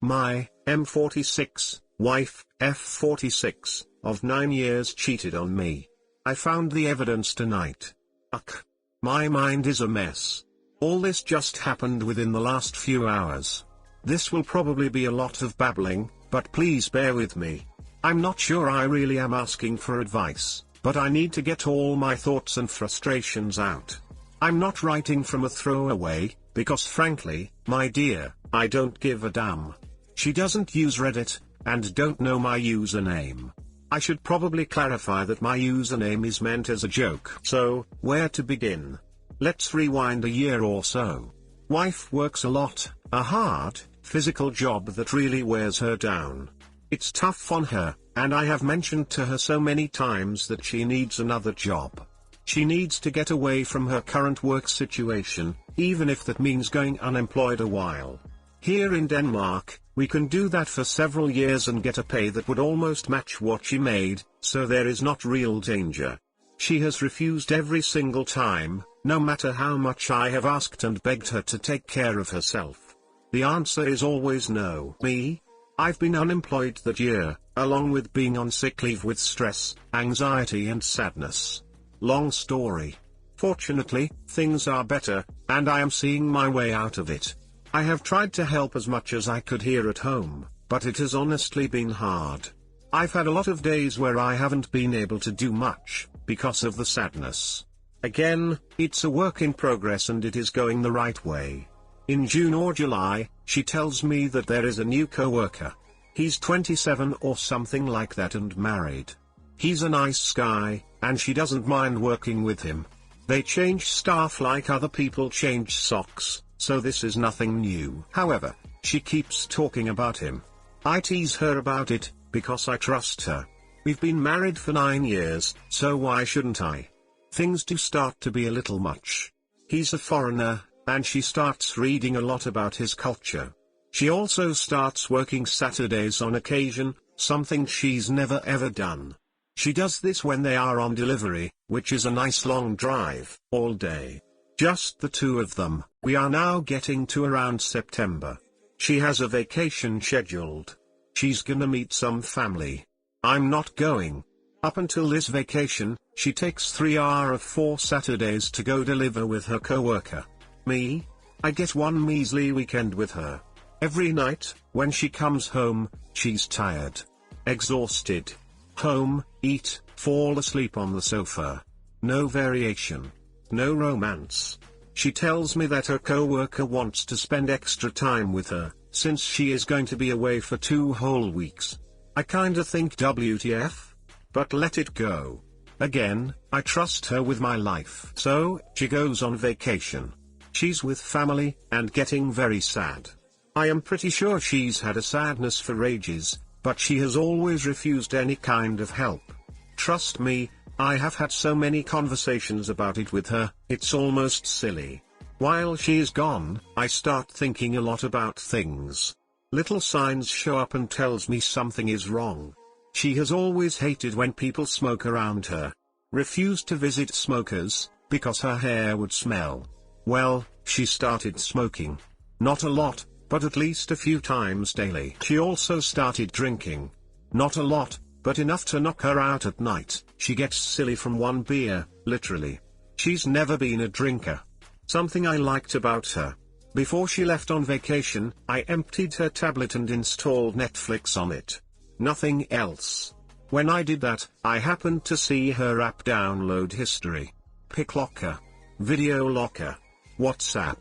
My M46 wife, F46, of 9 years cheated on me. I found the evidence tonight. Ugh. My mind is a mess. All this just happened within the last few hours. This will probably be a lot of babbling, but please bear with me. I'm not sure I really am asking for advice, but I need to get all my thoughts and frustrations out. I'm not writing from a throwaway, because frankly, my dear, I don't give a damn. She doesn't use Reddit, and don't know my username. I should probably clarify that my username is meant as a joke. So, where to begin? Let's rewind a year or so. Wife works a lot, a hard, physical job that really wears her down. It's tough on her, and I have mentioned to her so many times that she needs another job. She needs to get away from her current work situation, even if that means going unemployed a while. Here in Denmark, we can do that for several years and get a pay that would almost match what she made, so there is not real danger. She has refused every single time, no matter how much I have asked and begged her to take care of herself. The answer is always no. Me? I've been unemployed that year, along with being on sick leave with stress, anxiety and sadness. Long story. Fortunately, things are better, and I am seeing my way out of it. I have tried to help as much as I could here at home, but it has honestly been hard. I've had a lot of days where I haven't been able to do much, because of the sadness. Again, it's a work in progress and it is going the right way. In June or July, she tells me that there is a new coworker. He's 27 or something like that and married. He's a nice guy, and she doesn't mind working with him. They change staff like other people change socks, so this is nothing new. However, she keeps talking about him. I tease her about it, because I trust her. We've been married for 9 years, so why shouldn't I? Things do start to be a little much. He's a foreigner, and she starts reading a lot about his culture. She also starts working Saturdays on occasion, something she's never ever done. She does this when they are on delivery, which is a nice long drive, all day. Just the two of them. We are now getting to around September. She has a vacation scheduled. She's gonna meet some family. I'm not going. Up until this vacation, she takes 3 out of 4 Saturdays to go deliver with her coworker. Me? I get one measly weekend with her. Every night, when she comes home, she's tired. Exhausted. Home, eat, fall asleep on the sofa. No variation. No romance. She tells me that her coworker wants to spend extra time with her, since she is going to be away for 2 whole weeks. I kinda think WTF? But let it go. Again, I trust her with my life. So, she goes on vacation. She's with family, and getting very sad. I am pretty sure she's had a sadness for ages, but she has always refused any kind of help. Trust me, I have had so many conversations about it with her, it's almost silly. While she is gone, I start thinking a lot about things. Little signs show up and tells me something is wrong. She has always hated when people smoke around her. Refused to visit smokers, because her hair would smell. Well, she started smoking. Not a lot, but at least a few times daily. She also started drinking. Not a lot, but enough to knock her out at night. She gets silly from 1 beer, literally. She's never been a drinker. Something I liked about her. Before she left on vacation, I emptied her tablet and installed Netflix on it. Nothing else. When I did that, I happened to see her app download history. Pic Locker. Video Locker. WhatsApp.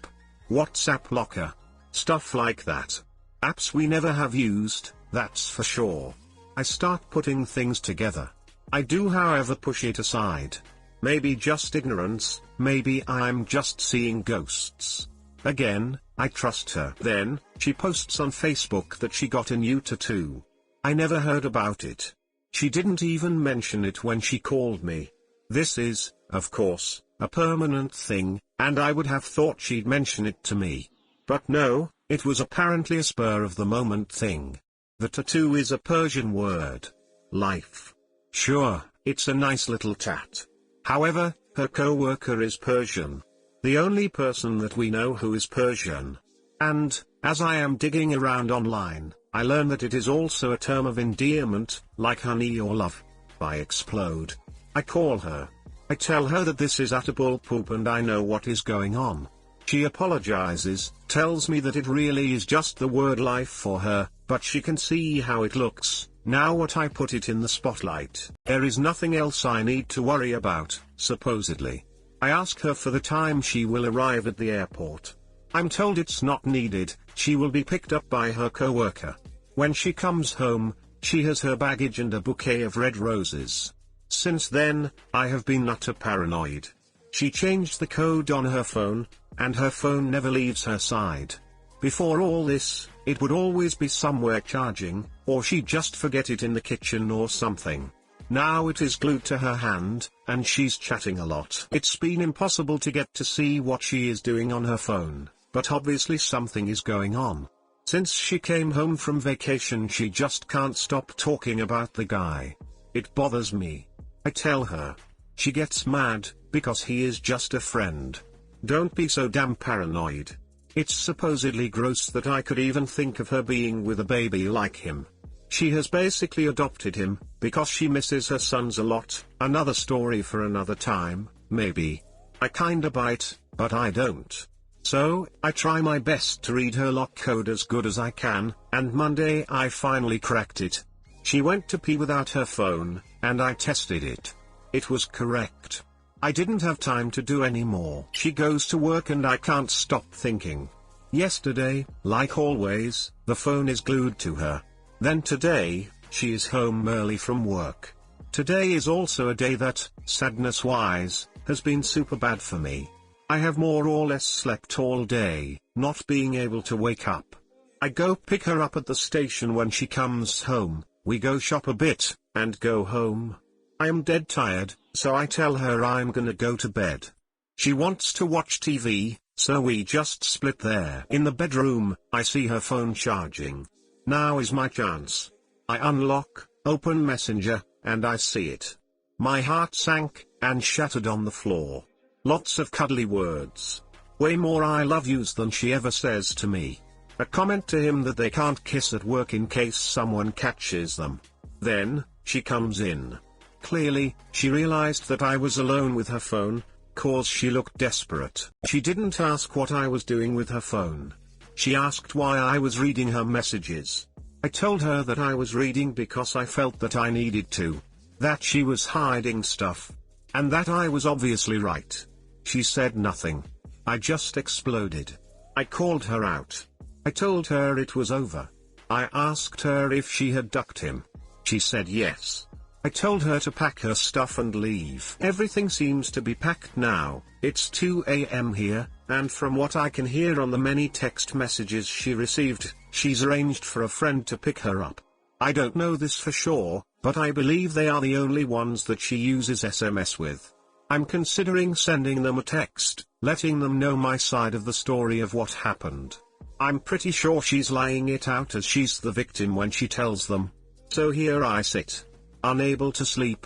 WhatsApp Locker. Stuff like that. Apps we never have used, that's for sure. I start putting things together. I do however push it aside. Maybe just ignorance, maybe I'm just seeing ghosts. Again, I trust her. Then, she posts on Facebook that she got a new tattoo. I never heard about it. She didn't even mention it when she called me. This is, of course, a permanent thing, and I would have thought she'd mention it to me. But no, it was apparently a spur-of-the-moment thing. The tattoo is a Persian word. Life. Sure, it's a nice little tat. However, her co-worker is Persian. The only person that we know who is Persian. And As I am digging around online, I learn that it is also a term of endearment, like honey or love. I explode. I call her. I tell her that this is utter bull poop and I know what is going on. She apologizes, tells me that it really is just the word life for her, but she can see how it looks, now what I put it in the spotlight. There is nothing else I need to worry about, supposedly. I ask her for the time she will arrive at the airport. I'm told it's not needed, she will be picked up by her co-worker. When she comes home, she has her baggage and a bouquet of red roses. Since then, I have been utter paranoid. She changed the code on her phone, and her phone never leaves her side. Before all this, it would always be somewhere charging, or she'd just forget it in the kitchen or something. Now it is glued to her hand, and she's chatting a lot. It's been impossible to get to see what she is doing on her phone, but obviously something is going on. Since she came home from vacation she just can't stop talking about the guy. It bothers me. I tell her. She gets mad, because he is just a friend. Don't be so damn paranoid. It's supposedly gross that I could even think of her being with a baby like him. She has basically adopted him, because she misses her sons a lot, another story for another time, maybe. I kinda bite, but I don't. So, I try my best to read her lock code as good as I can, and Monday I finally cracked it. She went to pee without her phone, and I tested it. It was correct. I didn't have time to do any more. She goes to work and I can't stop thinking. Yesterday, like always, the phone is glued to her. Then today, she is home early from work. Today is also a day that, sadness-wise, has been super bad for me. I have more or less slept all day, not being able to wake up. I go pick her up at the station when she comes home, we go shop a bit, and go home. I am dead tired, so I tell her I'm gonna go to bed. She wants to watch TV, so we just split there. In the bedroom, I see her phone charging. Now is my chance. I unlock, open Messenger, and I see it. My heart sank, and shattered on the floor. Lots of cuddly words. Way more I love yous than she ever says to me. A comment to him that they can't kiss at work in case someone catches them. Then, she comes in. Clearly, she realized that I was alone with her phone, cause she looked desperate. She didn't ask what I was doing with her phone. She asked why I was reading her messages. I told her that I was reading because I felt that I needed to. That she was hiding stuff. And that I was obviously right. She said nothing. I just exploded. I called her out. I told her it was over. I asked her if she had ducked him. She said yes. I told her to pack her stuff and leave. Everything seems to be packed now. It's 2 a.m. here, and from what I can hear on the many text messages she received, she's arranged for a friend to pick her up. I don't know this for sure, but I believe they are the only ones that she uses SMS with. I'm considering sending them a text, letting them know my side of the story of what happened. I'm pretty sure she's lying it out as she's the victim when she tells them. So here I sit, unable to sleep,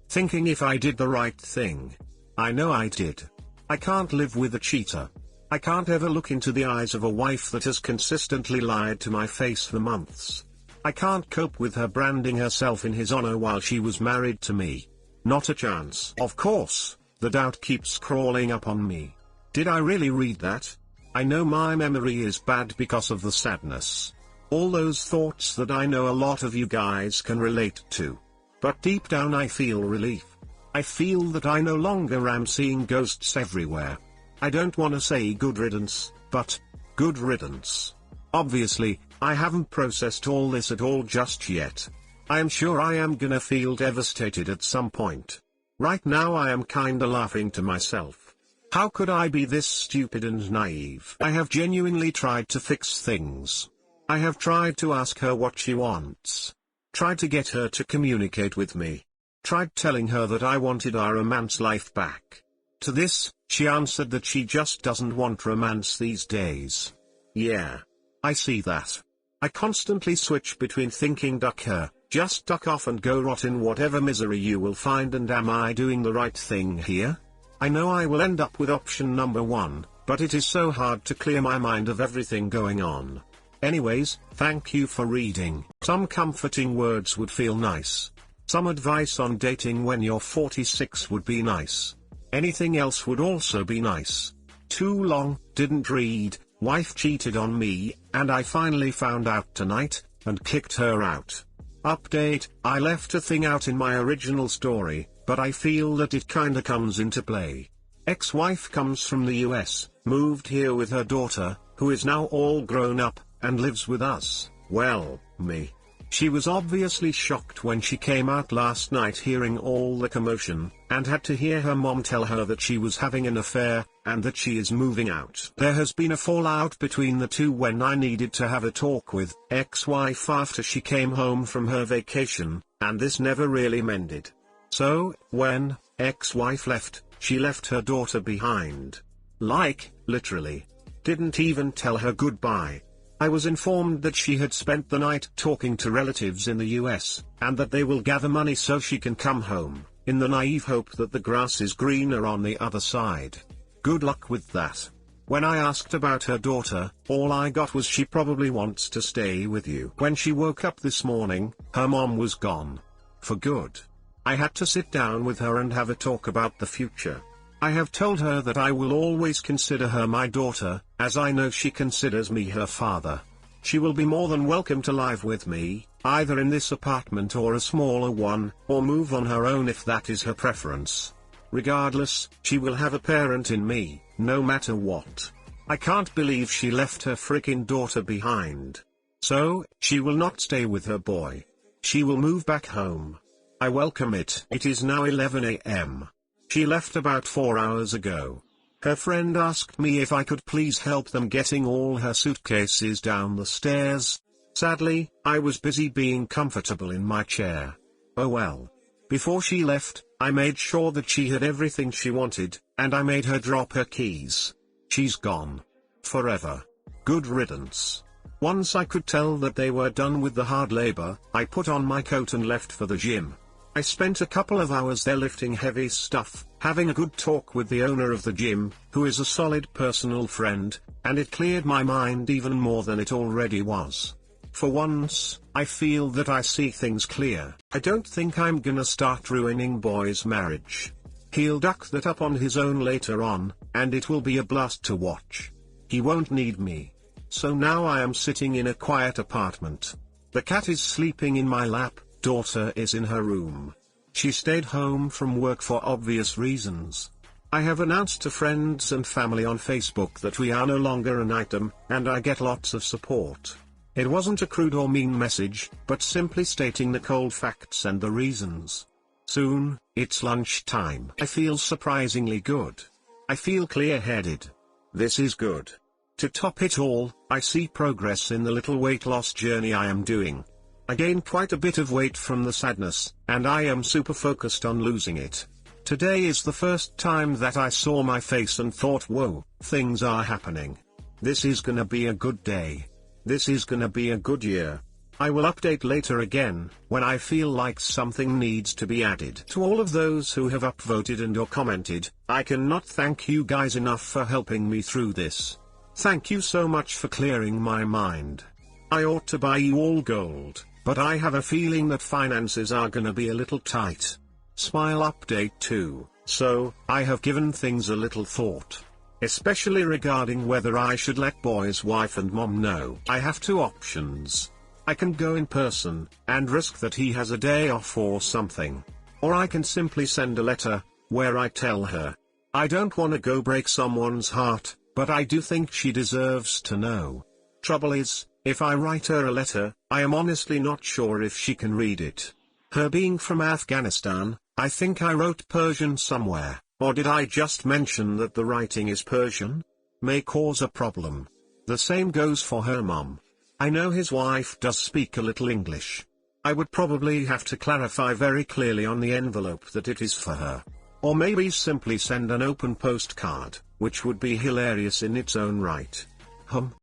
thinking if I did the right thing. I know I did. I can't live with a cheater. I can't ever look into the eyes of a wife that has consistently lied to my face for months. I can't cope with her branding herself in his honor while she was married to me. Not a chance. Of course, the doubt keeps crawling up on me. Did I really read that? I know my memory is bad because of the sadness. All those thoughts that I know a lot of you guys can relate to. But deep down I feel relief. I feel that I no longer am seeing ghosts everywhere. I don't want to say good riddance, but good riddance. Obviously, I haven't processed all this at all just yet. I am sure I am gonna feel devastated at some point. Right now I am kinda laughing to myself. How could I be this stupid and naive? I have genuinely tried to fix things. I have tried to ask her what she wants. Tried to get her to communicate with me. Tried telling her that I wanted our romance life back. To this, she answered that she just doesn't want romance these days. Yeah. I see that. I constantly switch between thinking duck her, just duck off and go rot in whatever misery you will find, and am I doing the right thing here? I know I will end up with option number 1, but it is so hard to clear my mind of everything going on. Anyways, thank you for reading. Some comforting words would feel nice. Some advice on dating when you're 46 would be nice. Anything else would also be nice. Too long, didn't read, wife cheated on me, and I finally found out tonight, and kicked her out. Update, I left a thing out in my original story, but I feel that it kinda comes into play. Ex-wife comes from the US, moved here with her daughter, who is now all grown up, and lives with us. Well, me. She was obviously shocked when she came out last night hearing all the commotion, and had to hear her mom tell her that she was having an affair, and that she is moving out. There has been a fallout between the two when I needed to have a talk with ex-wife after she came home from her vacation, and this never really mended. So, when ex-wife left, she left her daughter behind. Like, literally. Didn't even tell her goodbye. I was informed that she had spent the night talking to relatives in the US, and that they will gather money so she can come home, in the naive hope that the grass is greener on the other side. Good luck with that. When I asked about her daughter, all I got was she probably wants to stay with you. When she woke up this morning, her mom was gone. For good. I had to sit down with her and have a talk about the future. I have told her that I will always consider her my daughter, as I know she considers me her father. She will be more than welcome to live with me, either in this apartment or a smaller one, or move on her own if that is her preference. Regardless, she will have a parent in me, no matter what. I can't believe she left her frickin' daughter behind. So, she will not stay with her boy. She will move back home. I welcome it. It is now 11 a.m. She left about 4 hours ago. Her friend asked me if I could please help them getting all her suitcases down the stairs. Sadly, I was busy being comfortable in my chair. Oh well. Before she left, I made sure that she had everything she wanted, and I made her drop her keys. She's gone. Forever. Good riddance. Once I could tell that they were done with the hard labor, I put on my coat and left for the gym. I spent a couple of hours there lifting heavy stuff, having a good talk with the owner of the gym, who is a solid personal friend, and it cleared my mind even more than it already was. For once, I feel that I see things clear. I don't think I'm gonna start ruining boy's marriage. He'll duck that up on his own later on, and it will be a blast to watch. He won't need me. So now I am sitting in a quiet apartment. The cat is sleeping in my lap. Daughter is in her room. She stayed home from work for obvious reasons. I have announced to friends and family on Facebook that we are no longer an item, and I get lots of support. It wasn't a crude or mean message, but simply stating the cold facts and the reasons. Soon, it's lunchtime. I feel surprisingly good. I feel clear-headed. This is good. To top it all, I see progress in the little weight loss journey I am doing. I gained quite a bit of weight from the sadness, and I am super focused on losing it. Today is the first time that I saw my face and thought, whoa, things are happening. This is gonna be a good day. This is gonna be a good year. I will update later again, when I feel like something needs to be added. To all of those who have upvoted and or commented, I cannot thank you guys enough for helping me through this. Thank you so much for clearing my mind. I ought to buy you all gold. But I have a feeling that finances are gonna be a little tight. Smile update 2. So, I have given things a little thought. Especially regarding whether I should let boy's wife and mom know. I have two options. I can go in person, and risk that he has a day off or something. Or I can simply send a letter, where I tell her. I don't wanna go break someone's heart, but I do think she deserves to know. Trouble is, if I write her a letter, I am honestly not sure if she can read it. Her being from Afghanistan, I think I wrote Persian somewhere, or did I just mention that the writing is Persian? May cause a problem. The same goes for her mom. I know his wife does speak a little English. I would probably have to clarify very clearly on the envelope that it is for her. Or maybe simply send an open postcard, which would be hilarious in its own right.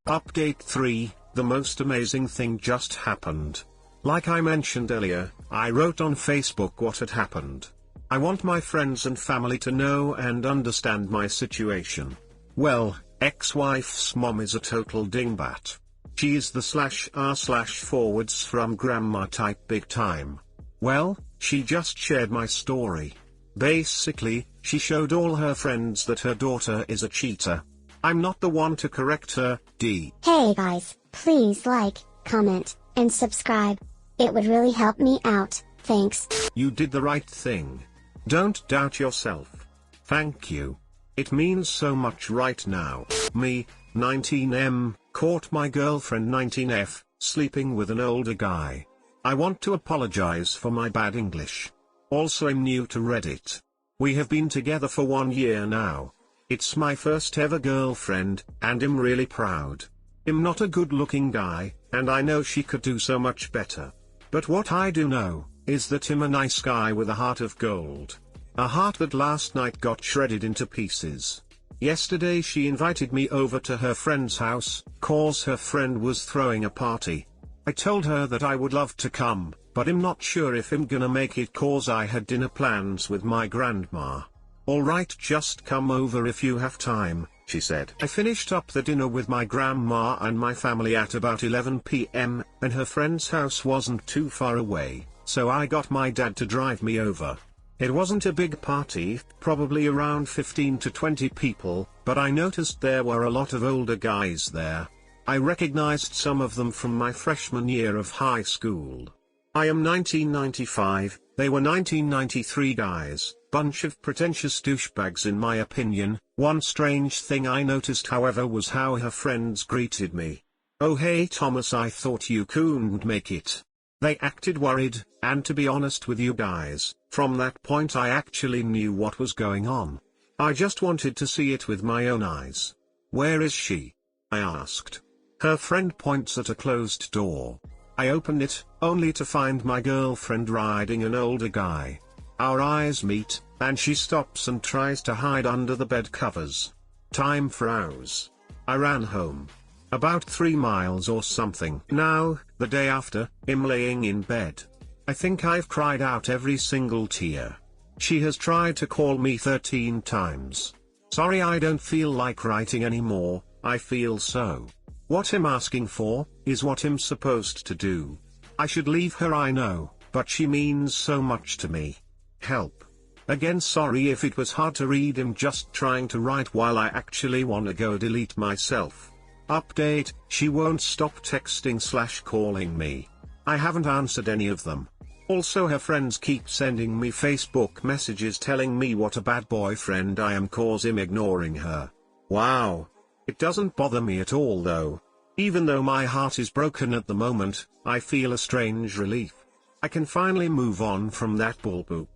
Update 3. The most amazing thing just happened. Like I mentioned earlier, I wrote on Facebook what had happened. I want my friends and family to know and understand my situation. Well, ex-wife's mom is a total dingbat. She is the /r/forwards from grandma type big time. Well, she just shared my story. Basically, she showed all her friends that her daughter is a cheater. I'm not the one to correct her, D. Hey guys, please like, comment, and subscribe. It would really help me out, thanks. You did the right thing. Don't doubt yourself. Thank you. It means so much right now. Me, 19M, caught my girlfriend 19F, sleeping with an older guy. I want to apologize for my bad English. Also, I'm new to Reddit. We have been together for 1 year now. It's my first ever girlfriend, and I'm really proud. I'm not a good looking guy, and I know she could do so much better. But what I do know, is that I'm a nice guy with a heart of gold. A heart that last night got shredded into pieces. Yesterday she invited me over to her friend's house, cause her friend was throwing a party. I told her that I would love to come, but I'm not sure if I'm gonna make it cause I had dinner plans with my grandma. Alright, just come over if you have time, she said. I finished up the dinner with my grandma and my family at about 11 p.m, and her friend's house wasn't too far away, so I got my dad to drive me over. It wasn't a big party, probably around 15 to 20 people, but I noticed there were a lot of older guys there. I recognized some of them from my freshman year of high school. I am 1995, they were 1993 guys, bunch of pretentious douchebags in my opinion. One strange thing I noticed however was how her friends greeted me. Oh hey Thomas, I thought you couldn't make it. They acted worried, and to be honest with you guys, from that point I actually knew what was going on. I just wanted to see it with my own eyes. Where is she? I asked. Her friend points at a closed door. I open it, only to find my girlfriend riding an older guy. Our eyes meet, and she stops and tries to hide under the bed covers. Time froze. I ran home. About 3 miles or something. Now, the day after, I'm laying in bed. I think I've cried out every single tear. She has tried to call me 13 times. Sorry, I don't feel like writing anymore, I feel so. What I'm asking for, is what I'm supposed to do. I should leave her, I know, but she means so much to me. Help. Again, sorry if it was hard to read, I'm just trying to write while I actually wanna go delete myself. Update, she won't stop texting/calling me. I haven't answered any of them. Also, her friends keep sending me Facebook messages telling me what a bad boyfriend I am cause I'm ignoring her. Wow. It doesn't bother me at all though. Even though my heart is broken at the moment, I feel a strange relief. I can finally move on from that bullpoop.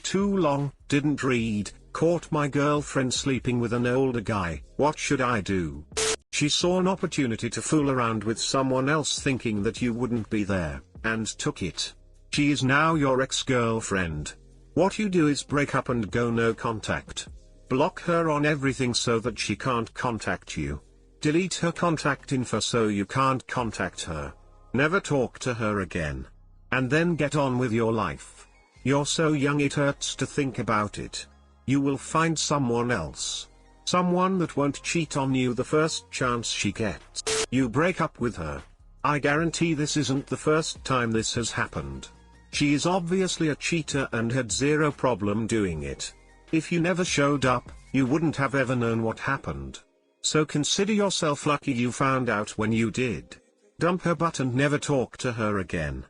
Too long, didn't read, caught my girlfriend sleeping with an older guy, what should I do? She saw an opportunity to fool around with someone else thinking that you wouldn't be there, and took it. She is now your ex-girlfriend. What you do is break up and go no contact. Block her on everything so that she can't contact you. Delete her contact info so you can't contact her. Never talk to her again. And then get on with your life. You're so young it hurts to think about it. You will find someone else. Someone that won't cheat on you the first chance she gets. You break up with her. I guarantee this isn't the first time this has happened. She is obviously a cheater and had zero problem doing it. If you never showed up, you wouldn't have ever known what happened. So consider yourself lucky you found out when you did. Dump her butt and never talk to her again.